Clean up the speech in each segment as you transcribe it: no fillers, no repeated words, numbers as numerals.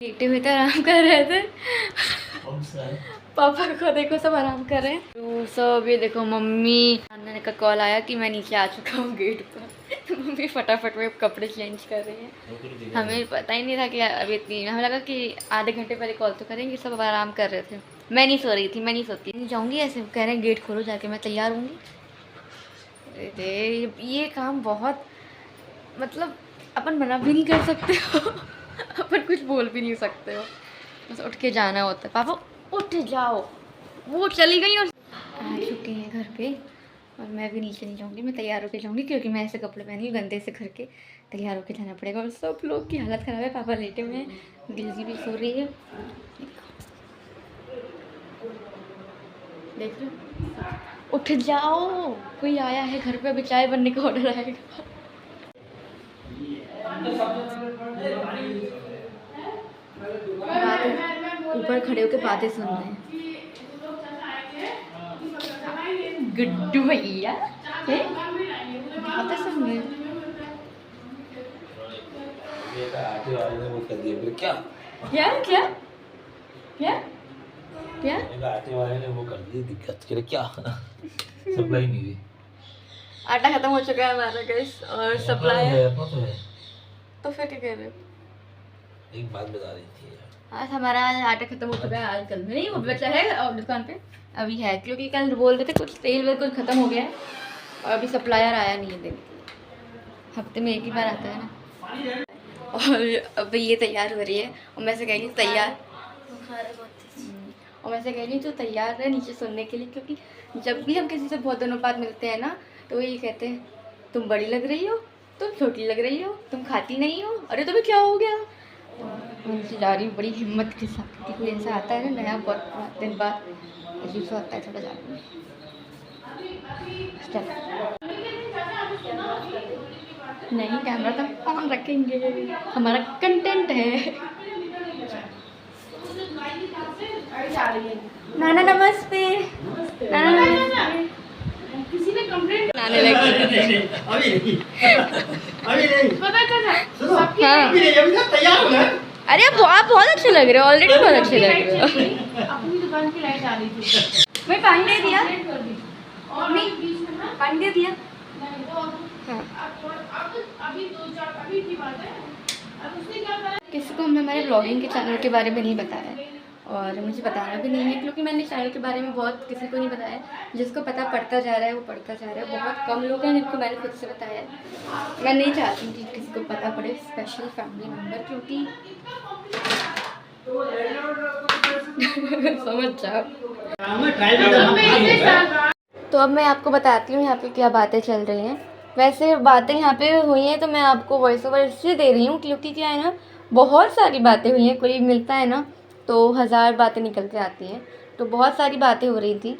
लेटे हुए थे, आराम कर रहे थे। पापा को देखो सब आराम कर रहे हैं। तो सब ये देखो मम्मी नाना का कॉल आया कि मैं नीचे आ चुका हूँ गेट पर। तो मम्मी फटाफट में कपड़े चेंज कर रही हैं। हमें पता ही नहीं था कि अभी इतनी, हमें लगा कि आधे घंटे पहले कॉल तो करेंगे। सब आराम कर रहे थे, मैं नहीं सो रही थी, मैं नहीं सोती नहीं जाऊँगी ऐसे कह रहे हैं गेट खोलो जाके, मैं तैयार हूँगी। ये काम बहुत मतलब अपन मना भी नहीं कर सकते हो अपन कुछ बोल भी नहीं सकते हो, बस उठ के जाना होता है। पापा उठ जाओ, वो चली गई और आ चुके हैं घर पे। और मैं भी नीचे नहीं जाऊँगी, मैं तैयार होकर जाऊँगी क्योंकि मैं ऐसे कपड़े पहनी हूँ गंदे से घर के, तैयार होकर जाना पड़ेगा। और सब लोग की हालत ख़राब है, पापा लेटे हुए हैं, दिल्ली भी सो रही है। देख रहे हो, उठ जाओ, कोई आया है घर पे, अभी चाय बनने का ऑर्डर आएगा। ऊपर खड़े होकर बातें सुन रहे हैं। गुड्डू भैया बातें सुन रहे हैं। क्या क्या क्या क्या क्या आटे वाले ने वो कर दी दिक्कत के लिए क्या सप्लाई नहीं हुई। आटा खत्म हो चुका है हमारा गैस और सप्लाई है तो फिर क्या कह रहे हो? एक बात बता रही थी आज हमारा आटा खत्म हो चुका है, आज कल नहीं वो बचा है और दुकान पे अभी है, क्योंकि कल बोल रहे थे कुछ तेल वेल कुछ खत्म हो गया है और अभी सप्लायर आया नहीं है, दिन हफ्ते में एक ही बार आता है ना। और अब ये तैयार हो रही है और मैं से कह रही हूँ तैयार, और मैं से कह रही हूँ तो तैयार है नीचे सोने के लिए, क्योंकि जब भी हम किसी से बहुत दिनों बाद मिलते हैं ना तो वो ये कहते हैं तुम बड़ी लग रही हो, तुम छोटी लग रही हो, तुम खाती नहीं हो, अरे तुम्हें क्या हो गया। उनसे जा रही हूँ बड़ी हिम्मत के साथ, क्योंकि ऐसा आता है ना नया बहुत दिन बाद, अजीब सा आता है थोड़ा जा रही नहीं, कैमरा तो ऑन रखेंगे, हमारा कंटेंट है। नाना नमस्ते, नाना नमस्ते। किसी ने कंप्लेंट नाने लगी अभी नहीं पता चला सबकी अभी तो तैयार हो गए। अरे आप बहुत अच्छे लग रहे हो, ऑलरेडी बहुत अच्छे लग रहे हो। अपनी दुकान की लाइट आ रही थी, मैं पानी दे दिया और नहीं पानी दे दिया। किसी को हमने हमारे ब्लॉगिंग के चैनल के बारे में नहीं बताया और मुझे बताना भी नहीं है, क्योंकि मैंने चैनल के बारे में बहुत किसी को नहीं बताया। जिसको पता पड़ता जा रहा है वो पढ़ता जा रहा है, बहुत कम लोग हैं जिनको मैंने खुद से बताया है। मैं नहीं चाहती कि किसी को पता पड़े, स्पेशल फैमिली मेम्बर, क्योंकि समझ जाओ। तो अब मैं आपको बताती हूँ यहाँ पे क्या बातें चल रही हैं। वैसे बातें यहाँ पे हुई हैं तो मैं आपको वॉइस ओवर इसलिए दे रही हूँ क्योंकि क्या है ना, बहुत सारी बातें हुई हैं, कोई मिलता है ना तो 1000 बातें निकल के आती हैं, तो बहुत सारी बातें हो रही थी,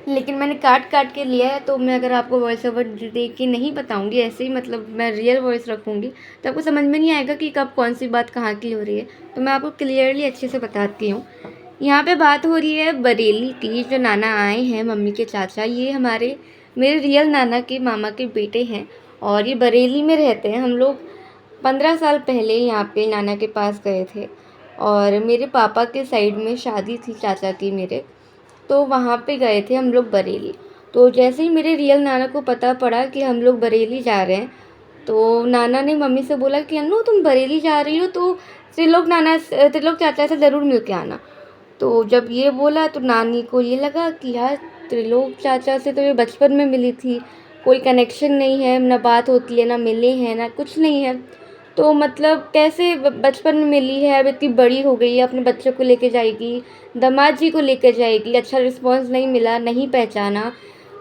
लेकिन मैंने काट काट के लिया है। तो मैं अगर आपको वॉइस ओवर दे के नहीं बताऊँगी, ऐसे ही मतलब मैं रियल वॉइस रखूँगी तो आपको समझ में नहीं आएगा कि कब कौन सी बात कहाँ की हो रही है। तो मैं आपको क्लियरली अच्छे से बताती हूँ। यहाँ पे बात हो रही है बरेली की। जो नाना आए हैं मम्मी के चाचा, ये मेरे रियल नाना के मामा के बेटे हैं और ये बरेली में रहते हैं। हम लोग 15 साल पहले यहाँ पे नाना के पास गए थे और मेरे पापा के साइड में शादी थी चाचा की मेरे, तो वहाँ पे गए थे हम लोग बरेली। तो जैसे ही मेरे रियल नाना को पता पड़ा कि हम लोग बरेली जा रहे हैं तो नाना ने मम्मी से बोला कि अन्नू तुम बरेली जा रही हो तो त्रिलोक चाचा से ज़रूर मिल के आना। तो जब ये बोला तो नानी को ये लगा कि यार त्रिलोक चाचा से तो ये बचपन में मिली थी, कोई कनेक्शन नहीं है, ना बात होती है, ना मिले हैं, ना कुछ नहीं है, तो मतलब कैसे बचपन में मिली है, अब इतनी बड़ी हो गई है, अपने बच्चों को लेके जाएगी, दामाद जी को लेकर जाएगी, अच्छा रिस्पॉन्स नहीं मिला, नहीं पहचाना,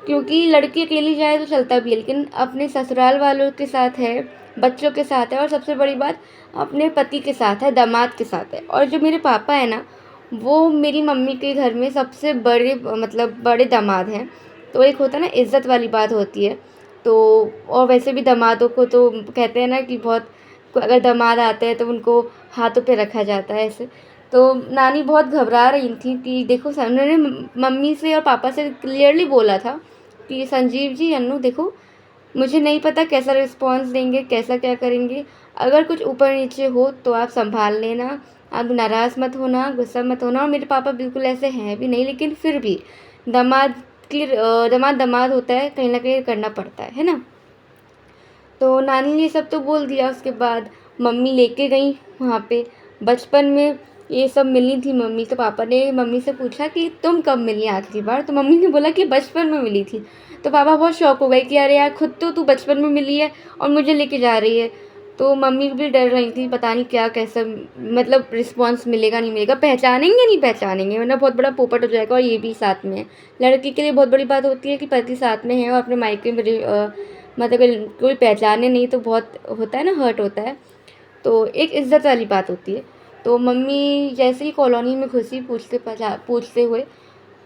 क्योंकि लड़की अकेली जाए तो चलता भी है, लेकिन अपने ससुराल वालों के साथ है, बच्चों के साथ है, और सबसे बड़ी बात अपने पति के साथ है, दामाद के साथ है। और जो मेरे पापा है ना, वो मेरी मम्मी के घर में सबसे बड़े मतलब बड़े दामाद हैं। तो एक होता है ना इज़्ज़त वाली बात होती है। तो और वैसे भी दामादों को तो कहते हैं ना कि बहुत, अगर दामाद आते हैं तो उनको हाथों पे रखा जाता है ऐसे। तो नानी बहुत घबरा रही थी कि देखो, उन्होंने मम्मी से और पापा से क्लियरली बोला था कि संजीव जी, अन्नू देखो, मुझे नहीं पता कैसा रिस्पॉन्स देंगे, कैसा क्या करेंगे, अगर कुछ ऊपर नीचे हो तो आप संभाल लेना, आप नाराज़ मत होना, गुस्सा मत होना। और मेरे पापा बिल्कुल ऐसे हैं भी नहीं, लेकिन फिर भी दामाद दामाद होता है, कहीं न कहीं करना पड़ता है ना? तो नानी ने सब तो बोल दिया। उसके बाद मम्मी लेके गई वहाँ पे। बचपन में ये सब मिली थी मम्मी, तो पापा ने मम्मी से पूछा कि तुम कब मिली आखिरी बार? तो मम्मी ने बोला कि बचपन में मिली थी। तो पापा बहुत शॉक हो गए कि अरे यार, खुद तो तू बचपन में मिली है और मुझे लेके जा रही है। तो मम्मी भी डर रही थी, पता नहीं क्या कैसा मतलब रिस्पॉन्स मिलेगा नहीं मिलेगा, पहचानेंगे नहीं पहचानेंगे, वरना बहुत बड़ा पोपट हो जाएगा। और ये भी साथ में है। लड़की के लिए बहुत बड़ी बात होती है कि पति साथ में है और अपने मायके में मतलब कोई पहचाने नहीं तो बहुत होता है ना, हर्ट होता है। तो एक इज़्ज़त वाली बात होती है। तो मम्मी जैसे ही कॉलोनी में घुसी पूछते हुए,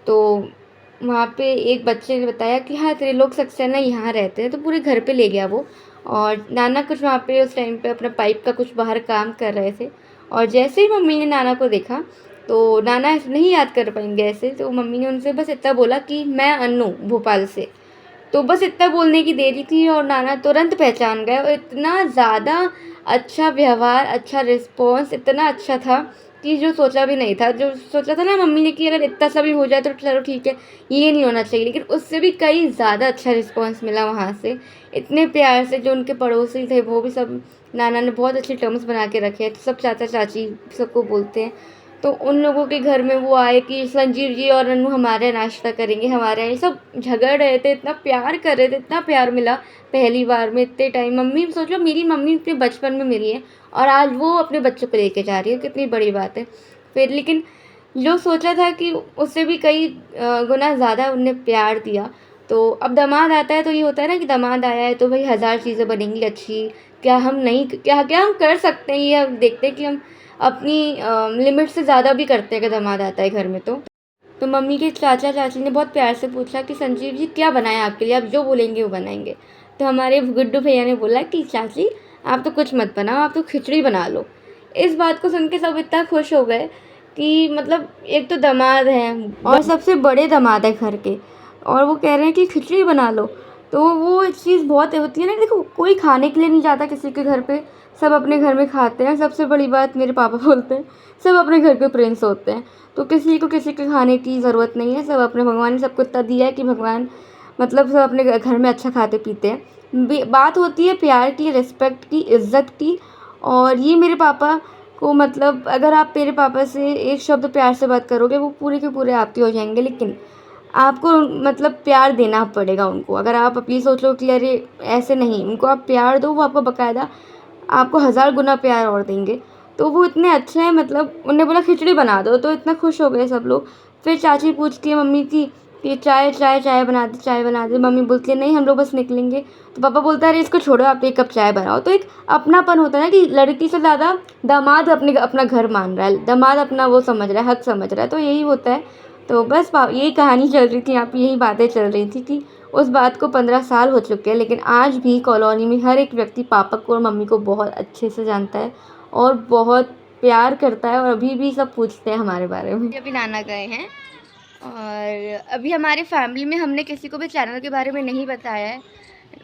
तो वहाँ पे एक बच्चे ने बताया कि हाँ, तेरे लोग सक्सेना यहाँ रहते हैं। तो पूरे घर पे ले गया वो। और नाना कुछ वहाँ पे उस टाइम पे अपना पाइप का कुछ बाहर काम कर रहे थे। और जैसे ही मम्मी ने नाना को देखा, तो नाना नहीं याद कर पाएंगे ऐसे, तो मम्मी ने उनसे बस इतना बोला कि मैं अन्नू भोपाल से। तो बस इतना बोलने की देरी थी और नाना तुरंत पहचान गए। और इतना ज़्यादा अच्छा व्यवहार, अच्छा रिस्पॉन्स, इतना अच्छा था कि जो सोचा भी नहीं था। जो सोचा था ना मम्मी ने कि अगर इतना सा भी हो जाए तो चलो ठीक है, ये नहीं होना चाहिए, लेकिन उससे भी कई ज़्यादा अच्छा रिस्पॉन्स मिला वहाँ से। इतने प्यार से जो उनके पड़ोसी थे वो भी सब, नाना ने बहुत अच्छे टर्म्स बना के रखे हैं। तो सब चाचा चाची सबको बोलते हैं। तो उन लोगों के घर में वो आए कि संजीव जी और अन्नू हमारे यहाँ नाश्ता करेंगे, हमारे यहाँ। ये सब झगड़ रहे थे, इतना प्यार कर रहे थे, इतना प्यार मिला पहली बार में इतने टाइम। मम्मी सोचो, मेरी मम्मी अपने बचपन में मिली है और आज वो अपने बच्चों को लेके जा रही है, कितनी बड़ी बात है। फिर लेकिन जो सोचा था कि उससे भी कई गुना ज़्यादा उनने प्यार दिया। तो अब दामाद आता है तो ये होता है ना कि दामाद आया है तो भाई 1000 चीज़ें बनेंगी अच्छी। क्या हम नहीं, क्या क्या हम कर सकते हैं, ये अब देखते हैं कि हम अपनी लिमिट से ज़्यादा भी करते हैं अगर दामाद आता है घर में तो मम्मी के चाचा चाची ने बहुत प्यार से पूछा कि संजीव जी क्या बनाएं आपके लिए, आप जो बोलेंगे वो बनाएंगे। तो हमारे गुड्डू भैया ने बोला कि चाची आप तो कुछ मत बनाओ, आप तो खिचड़ी बना लो। इस बात को सुन के सब इतना खुश हो गए कि मतलब एक तो दामाद हैं और सबसे बड़े दामाद है घर के, और वो कह रहे हैं कि खिचड़ी बना लो। तो वो चीज़ बहुत होती है ना, देखो कोई खाने के लिए नहीं जाता किसी के घर पे, सब अपने घर में खाते हैं। सबसे बड़ी बात मेरे पापा बोलते हैं, सब अपने घर के प्रिंस होते हैं। तो किसी को किसी के खाने की ज़रूरत नहीं है, सब अपने, भगवान ने सबको इतना दिया है कि भगवान मतलब सब अपने घर में अच्छा खाते पीते हैं। बात होती है प्यार की, रिस्पेक्ट की, इज़्ज़त की। और ये मेरे पापा को मतलब अगर आप मेरे पापा से एक शब्द प्यार से बात करोगे वो पूरे के पूरे आपके हो जाएंगे, लेकिन आपको मतलब प्यार देना पड़ेगा उनको। अगर आप अपनी सोचो कि अरे ऐसे नहीं, उनको आप प्यार दो, वो आपको बाकायदा आपको 1000 गुना प्यार और देंगे। तो वो इतने अच्छे हैं, मतलब उन्होंने बोला खिचड़ी बना दो तो इतना खुश हो गए सब लोग। फिर चाची पूछती है मम्मी की कि चाय बना दे। मम्मी बोलती है नहीं, हम लोग बस निकलेंगे। तो पापा बोलता है अरे इसको छोड़ो, आप 1 कप चाय बनाओ। तो एक अपनापन होता है ना कि लड़की से ज़्यादा दामाद अपना घर मान रहा है, दामाद अपना वो समझ रहा है, हक समझ रहा है। तो यही होता है। तो बस यही कहानी चल रही थी यहाँ पे, यही बातें चल रही थी कि उस बात को 15 साल हो चुके हैं, लेकिन आज भी कॉलोनी में हर एक व्यक्ति पापा को और मम्मी को बहुत अच्छे से जानता है और बहुत प्यार करता है। और अभी भी सब पूछते हैं हमारे बारे में। अभी नाना गए हैं और अभी हमारी फैमिली में हमने किसी को भी चैनल के बारे में नहीं बताया है,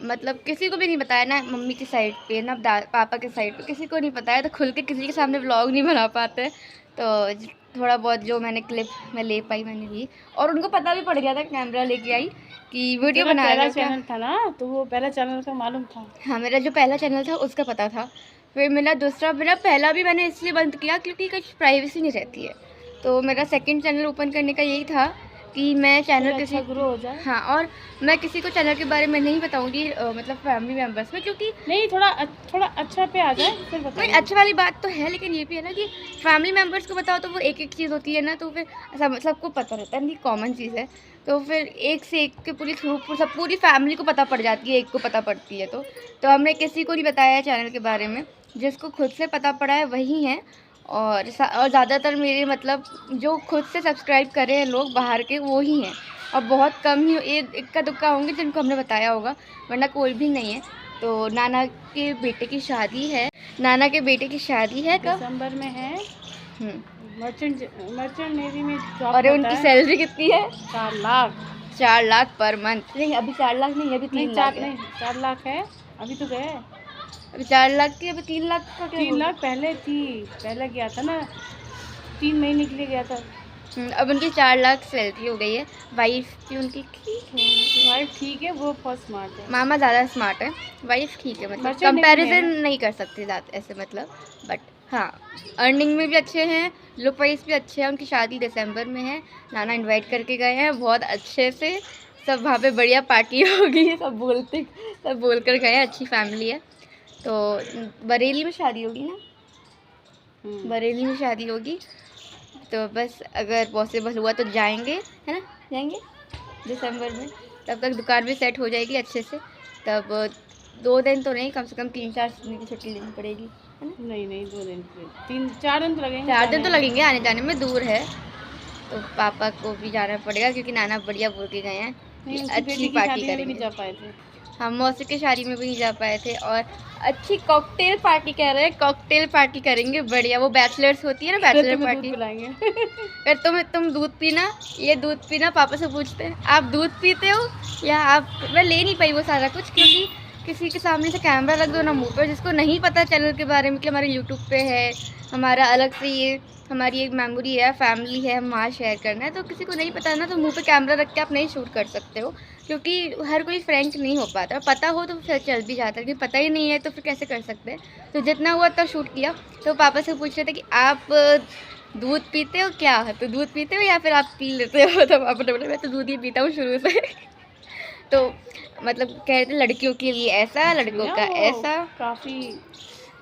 मतलब किसी को भी नहीं बताया, ना मम्मी की साइड पे ना पापा के साइड पे, किसी को नहीं बताया। तो खुल के किसी के सामने व्लॉग नहीं बना पाते। तो थोड़ा बहुत जो मैंने क्लिप में ले पाई मैंने ली, और उनको पता भी पड़ गया था, कैमरा लेके आई कि वीडियो बना रहा है। चैनल था ना, तो वो पहला चैनल का मालूम था। हाँ, मेरा जो पहला चैनल था उसका पता था। फिर मेरा पहला भी मैंने इसलिए बंद किया क्योंकि कुछ प्राइवेसी नहीं रहती है। तो मेरा सेकंड चैनल ओपन करने का यही था कि मैं चैनल किसी ग्रो हो जाए। हाँ, और मैं किसी को चैनल के बारे में नहीं बताऊंगी, मतलब फैमिली मेम्बर्स में, क्योंकि नहीं थोड़ा अच्छा पे आ जाए फिर बताइए। नहीं, अच्छी वाली बात तो है, लेकिन ये भी है ना कि फैमिली मेम्बर्स को बताओ तो वो एक चीज़ होती है ना, तो फिर सबको पता रहता है, नहीं कॉमन चीज़ है। तो फिर एक से एक के पूरी फैमिली को पता पड़ जाती है, एक को पता पड़ती है। तो हमने किसी को नहीं बताया चैनल के बारे में, जिसको खुद से पता पड़ा है वही हैं। और ज़्यादातर मेरे मतलब जो खुद से सब्सक्राइब करे हैं लोग बाहर के, वो ही हैं। और बहुत कम ही इक्का दुक्का होंगे जिनको हमने बताया होगा, वरना कोई भी नहीं है। तो नाना के बेटे की शादी है, कब? दिसंबर में है। मर्चेंट नेवी में जॉब। और उनकी सैलरी कितनी है? 4 लाख। 4 lakh per month. नहीं, अभी 4 लाख नहीं, अभी 3 लाख है। 4 लाख है, अभी तो गए। अभी 4 लाख की, अभी 3 लाख का क्या? 3 लाख पहले थी, पहले गया था ना 3 महीने के लिए गया था। अब उनकी 4 लाख सैलरी हो गई है। वाइफ की उनकी ठीक है, वाइफ ठीक है, वो बहुत स्मार्ट है। मामा ज़्यादा स्मार्ट है, वाइफ ठीक है, मतलब मर्चेंट नेवी में कंपैरिजन है। नहीं कर सकते ज़्यादा ऐसे, मतलब बट हाँ, अर्निंग में भी अच्छे हैं, लुक वाइज भी अच्छे हैं। उनकी शादी दिसंबर में है, नाना इनवाइट करके गए हैं बहुत अच्छे से, सब वहाँ पे बढ़िया पार्टी होगी, सब बोल कर गए हैं, अच्छी फैमिली है। तो बरेली में शादी होगी ना, बरेली में शादी होगी, तो बस अगर पॉसिबल हुआ तो जाएंगे, है ना, जाएंगे दिसंबर में। तब तक दुकान भी सेट हो जाएगी अच्छे से, तब 2 दिन तो नहीं, कम से कम 3-4 दिन की छुट्टी लेनी पड़ेगी, है ना। नहीं 2 दिन, 3-4 दिन तो लगेंगे। 4 दिन तो लगेंगे, आने जाने में दूर है तो पापा को भी जाना पड़ेगा, क्योंकि नाना बढ़िया बोल के गए हैं कि अच्छी पार्टी नहीं करेंगे। जा पाए थे। हम मौसी की शादी में भी नहीं जा पाए थे, और अच्छी कॉकटेल पार्टी कह रहे हैं, कॉकटेल पार्टी करेंगे बढ़िया, वो बैचलर्स होती है ना, बैचलर पार्टी। पिलाएंगे। फिर तुम दूध पीना, ये दूध पीना, पापा से पूछते हैं आप दूध पीते हो या आप, मैं ले नहीं पाई वो सारा कुछ, क्योंकि किसी के सामने से कैमरा रख दो ना मुंह पर, जिसको नहीं पता चैनल के बारे में कि हमारे यूट्यूब पे है, हमारा अलग से ये हमारी एक मेमोरी है, फैमिली है, हम वहाँ शेयर करना है, तो किसी को नहीं पता ना, तो मुंह पे कैमरा रख के आप नहीं शूट कर सकते हो, क्योंकि हर कोई फ्रैंक नहीं हो पाता। पता हो तो फिर चल भी जाता है, लेकिन पता ही नहीं है तो फिर कैसे कर सकते हैं। तो जितना हुआ तब शूट किया। तो पापा से पूछ रहे थे कि आप दूध पीते हो क्या, तो दूध पीते हो या फिर आप पी लेते हो, तो पापा ने बोला मैं तो दूध ही पीता हूँ शुरू से। तो मतलब कह रहे थे लड़कियों के लिए ऐसा, लड़कों का ऐसा,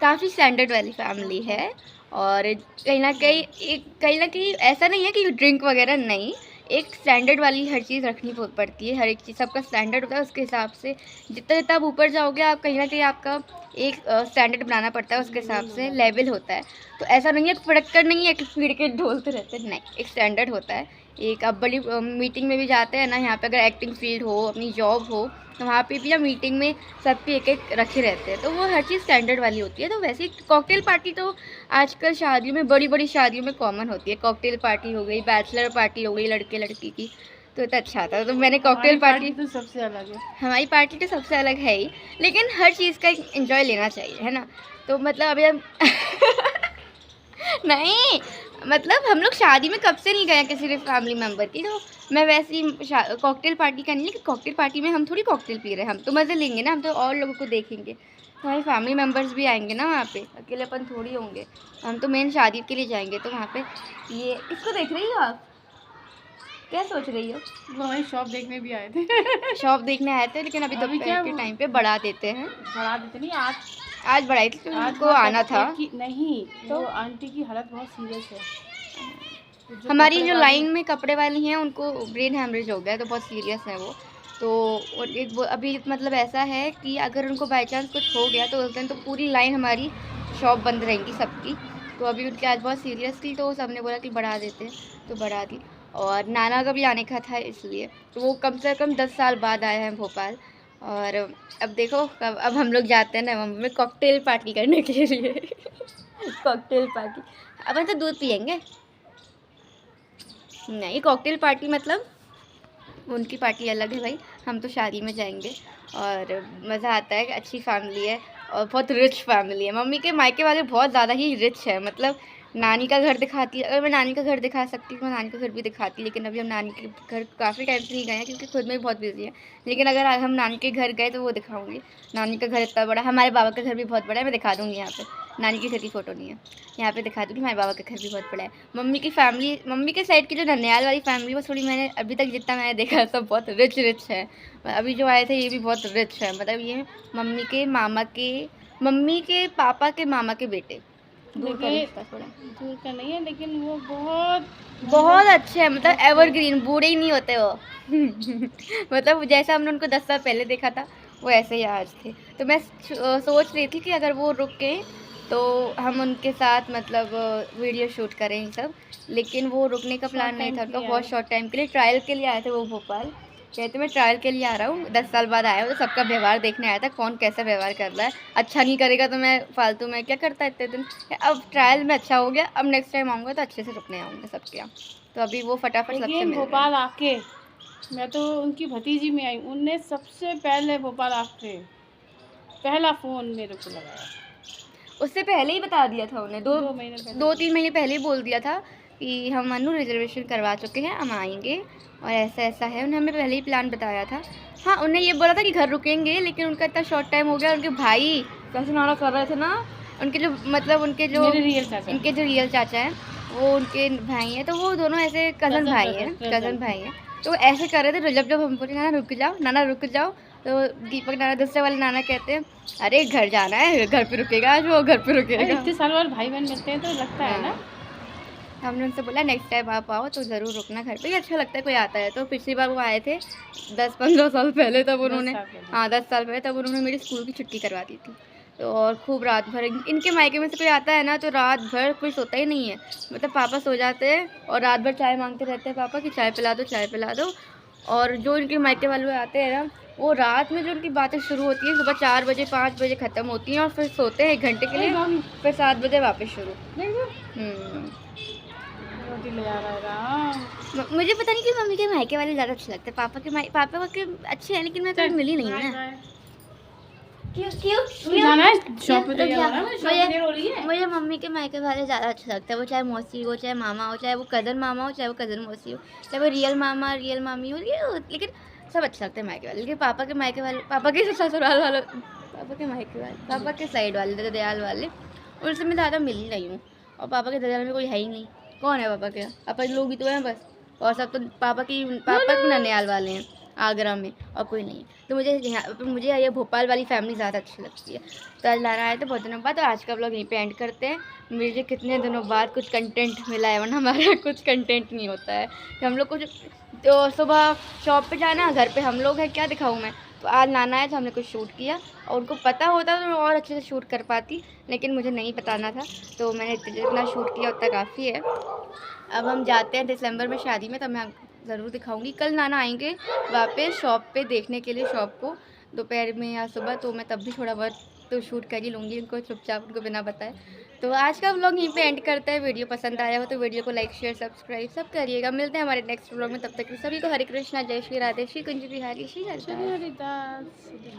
काफ़ी स्टैंडर्ड वाली फैमिली है। और कहीं ना कहीं ऐसा नहीं है कि ड्रिंक वगैरह नहीं, एक स्टैंडर्ड वाली हर चीज़ रखनी पड़ती है, हर एक चीज़ सबका स्टैंडर्ड होता है, उसके हिसाब से जितना जितना आप ऊपर जाओगे आप कहीं ना कहीं आपका एक स्टैंडर्ड बनाना पड़ता है, उसके हिसाब से लेवल होता है। तो ऐसा नहीं है फड़क्कर नहीं है कि पीड़ के ढोलते रहते, नहीं, एक स्टैंडर्ड होता है। एक आप बड़ी मीटिंग में भी जाते हैं ना, यहाँ पे अगर एक्टिंग फील्ड हो, अपनी जॉब हो, तो वहाँ पे भी या मीटिंग में सब पे एक एक रखे रहते हैं, तो वो हर चीज़ स्टैंडर्ड वाली होती है। तो वैसे कॉकटेल पार्टी तो आजकल शादियों में, बड़ी बड़ी शादियों में कॉमन होती है, कॉकटेल पार्टी हो गई, बैचलर पार्टी हो गई लड़के लड़की की, तो अच्छा था। तो मैंने कॉकटेल पार्टी तो सबसे अलग है, हमारी पार्टी तो सबसे अलग है ही, लेकिन हर चीज़ का एंजॉय लेना चाहिए, है ना। तो मतलब अभी हम नहीं, मतलब हम लोग शादी में कब से नहीं गए किसी भी फैमिली मेम्बर की, तो मैं वैसे ही कॉकटेल पार्टी का नहीं, लेकिन कॉकटेल पार्टी में हम थोड़ी कॉकटेल पी रहे हैं, हम तो मज़े लेंगे ना, हम तो और लोगों को देखेंगे, हमारे फैमिली मेम्बर्स भी आएंगे ना वहाँ पे, अकेलेपन थोड़ी होंगे, हम तो मेन शादी के लिए जाएंगे। तो वहाँ पे ये इसको देख रही हो आप, क्या सोच रही हो? वो हमारी शॉप देखने भी आए थे। शॉप देखने आए थे, लेकिन अभी दोपहर के टाइम पे बढ़ा देते हैं, बढ़ा देते नहीं, आज बढ़ाई थी क्योंकि उनको आना था। नहीं तो वो आंटी की हालत बहुत सीरियस है। हमारी जो लाइन में कपड़े वाली हैं उनको ब्रेन हैमरेज हो गया, तो बहुत सीरियस है वो। तो और एक अभी मतलब ऐसा है कि अगर उनको बाई चांस कुछ हो गया तो उस दिन तो पूरी लाइन हमारी शॉप बंद रहेगी सबकी। तो अभी उनकी आज बहुत सीरियस थी, तो सबने बोला कि बढ़ा देते हैं, तो बढ़ा दी। और नाना का भी आने का था, इसलिए तो वो कम से कम 10 साल बाद आए हैं भोपाल। और अब देखो अब हम लोग जाते हैं नवंबर में कॉकटेल पार्टी करने के लिए। कॉकटेल पार्टी, अब हम तो दूध पियेंगे नहीं, कॉकटेल पार्टी मतलब उनकी पार्टी अलग है भाई, हम तो शादी में जाएंगे और मज़ा आता है, अच्छी फैमिली है और बहुत रिच फैमिली है। मम्मी के मायके वाले बहुत ज़्यादा ही रिच है, मतलब नानी का घर दिखाती है, अगर मैं नानी का घर दिखा सकती हूँ मैं नानी का घर भी दिखाती, लेकिन अभी हम नानी के घर काफ़ी टाइम से नहीं गए हैं क्योंकि खुद में भी बहुत बिजी है। लेकिन अगर हम नानी के घर गए तो वो दिखाऊंगी। नानी का घर इतना बड़ा, हमारे बाबा का घर भी बहुत बड़ा है, मैं दिखा दूँगी। यहाँ पे नानी की घर की फ़ोटो नहीं है, यहाँ पे दिखा दूँगी। हमारे बाबा का घर भी बहुत बड़ा है। मम्मी की फैमिली, मम्मी के साइड की जो ननियाल वाली फैमिली, वो थोड़ी मैंने अभी तक जितना मैंने देखा सब बहुत रिच है। अभी जो आए थे ये भी बहुत रिच है, मतलब ये मम्मी के पापा के मामा के बेटे, दूर का रिश्ता, थोड़ा दूर का नहीं है, लेकिन वो बहुत अच्छे हैं, मतलब एवरग्रीन, बूढ़े ही नहीं होते वो। मतलब जैसा हमने उनको 10 साल पहले देखा था वो ऐसे ही आज थे। तो मैं सोच रही थी कि अगर वो रुके तो हम उनके साथ मतलब वीडियो शूट करें ये सब, लेकिन वो रुकने का प्लान नहीं था उनका, बहुत शॉर्ट टाइम के लिए ट्रायल के लिए आए थे वो भोपाल। कहते मैं ट्रायल के लिए आ रहा हूँ, 10 साल बाद आया हूँ, तो सबका व्यवहार देखने आया था, कौन कैसा व्यवहार कर रहा है। अच्छा नहीं करेगा तो मैं फालतू में क्या करता इतने दिन, अब ट्रायल में अच्छा हो गया, अब नेक्स्ट टाइम आऊँगा तो अच्छे से रुकने आऊँगा सबके यहाँ। तो अभी वो फटाफट सबसे मिल भोपाल आके, मैं तो उनकी भतीजी में आई, उनने सबसे पहले भोपाल आके पहला फ़ोन मेरे को लगाया। उससे पहले ही बता दिया था उन्हें, 2-3 महीने पहले ही बोल दिया था कि हम मनु रिजर्वेशन करवा चुके हैं, हम आएंगे और ऐसा ऐसा है। उन्हें हमें पहले ही प्लान बताया था। हाँ, उन्हें ये बोला था कि घर रुकेंगे, लेकिन उनका इतना शॉर्ट टाइम हो गया। उनके भाई कैसे नारा कर रहे थे ना, उनके जो मतलब उनके जो मेरे रियल चाचा। इनके जो रियल चाचा हैं वो उनके भाई हैं, तो वो दोनों ऐसे कज़न भाई हैं, cousin। कज़न भाई हैं। तो ऐसे कर रहे थे। जब हम बोले नाना रुक जाओ, तो दीपक नाना दूसरे वाले नाना कहते हैं अरे घर जाना है, घर पे रुकेगा आज, वो घर पे अरे रुकेगा। इतने साल बाद भाई बहन मिलते हैं तो लगता है ना। हमने उनसे बोला नेक्स्ट टाइम आप आओ तो ज़रूर रुकना घर पे, ये अच्छा लगता है कोई आता है तो। पिछली बार वो आए थे 10-15 साल पहले, तब उन्होंने 10 साल पहले। हाँ 10 साल पहले, तब उन्होंने मेरी स्कूल की छुट्टी करवा दी थी। तो और खूब रात भर इनके मायके में से कोई आता है ना तो रात भर कोई सोता ही नहीं है। मतलब पापा सो जाते हैं और रात भर चाय मांगते रहते हैं पापा कि चाय पिला दो, चाय पिला दो। और जो इनके मायके वाले आते हैं ना, वो रात में जो उनकी बातें शुरू होती हैं सुबह 4 बजे 5 बजे ख़त्म होती हैं और फिर सोते हैं 1 घंटे के लिए, फिर 7 बजे वापस शुरू। रोटी ले आ रहा है राम। मुझे पता नहीं कि मम्मी के मायके वाले ज़्यादा अच्छे लगते हैं। पापा के अच्छे हैं, लेकिन मैं कभी मिली नहीं हूँ ना। क्यों जाना है शॉप पे, तो क्या? देर हो रही है। मुझे मम्मी के मायके वाले ज़्यादा अच्छे लगते हैं। वो चाहे मौसी हो, चाहे मामा हो, चाहे वो कज़न मामा हो, चाहे वो कज़न मौसी हो, चाहे वो रियल मामा रियल मामी हो, लेकिन सब अच्छे लगते हैं मायके वाले। लेकिन पापा के मायके वाले, पापा के ससुराल वाले, पापा के मायके वाले, पापा के साइड वाले दयाल वाले, उनसे मैं ज़्यादा मिली नहीं हूँ। और पापा के दयाल में कोई है ही नहीं। कौन है पापा के? अपन लोग ही तो हैं बस, और सब तो पापा के ननिहाल वाले हैं आगरा में, और कोई नहीं। तो मुझे ये भोपाल वाली फैमिली ज़्यादा अच्छी लगती है। तो आज लाना आए थे बहुत दिनों बाद, तो आज का व्लॉग यहीं पे एंड करते हैं। मुझे कितने दिनों बाद कुछ कंटेंट मिला है, वरना हमारा कुछ कंटेंट नहीं होता है कि हम लोग कुछ। तो सुबह शॉप पे जाना, घर पे हम लोग हैं, क्या दिखाऊँ मैं। तो आज नाना आया तो हमने कुछ शूट किया, और उनको पता होता तो और अच्छे से शूट कर पाती, लेकिन मुझे नहीं बताना था, तो मैंने जितना शूट किया उतना काफ़ी है। अब हम जाते हैं दिसंबर में शादी में, तो मैं ज़रूर दिखाऊंगी। कल नाना आएंगे वापस शॉप पे देखने के लिए, शॉप को दोपहर में या सुबह, तो मैं तब भी थोड़ा बहुत तो शूट कर ही लूँगी उनको, चुपचाप उनको बिना बताए। तो आज का व्लॉग यहीं पे एंड करता है। वीडियो पसंद आया हो तो वीडियो को लाइक शेयर सब्सक्राइब सब करिएगा। मिलते हैं हमारे नेक्स्ट व्लॉग में, तब तक सभी को हरे कृष्णा, जय श्री राधे, श्री कुंज बिहारी, श्री हरिदास,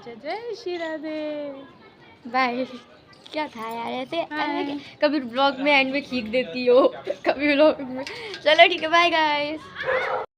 जय श्री राधे। बाय। क्या था यार ऐसे कभी ब्लॉग में एंड में खींच देती हो, कभी व्लॉग में। चलो ठीक है, बाय गाइस।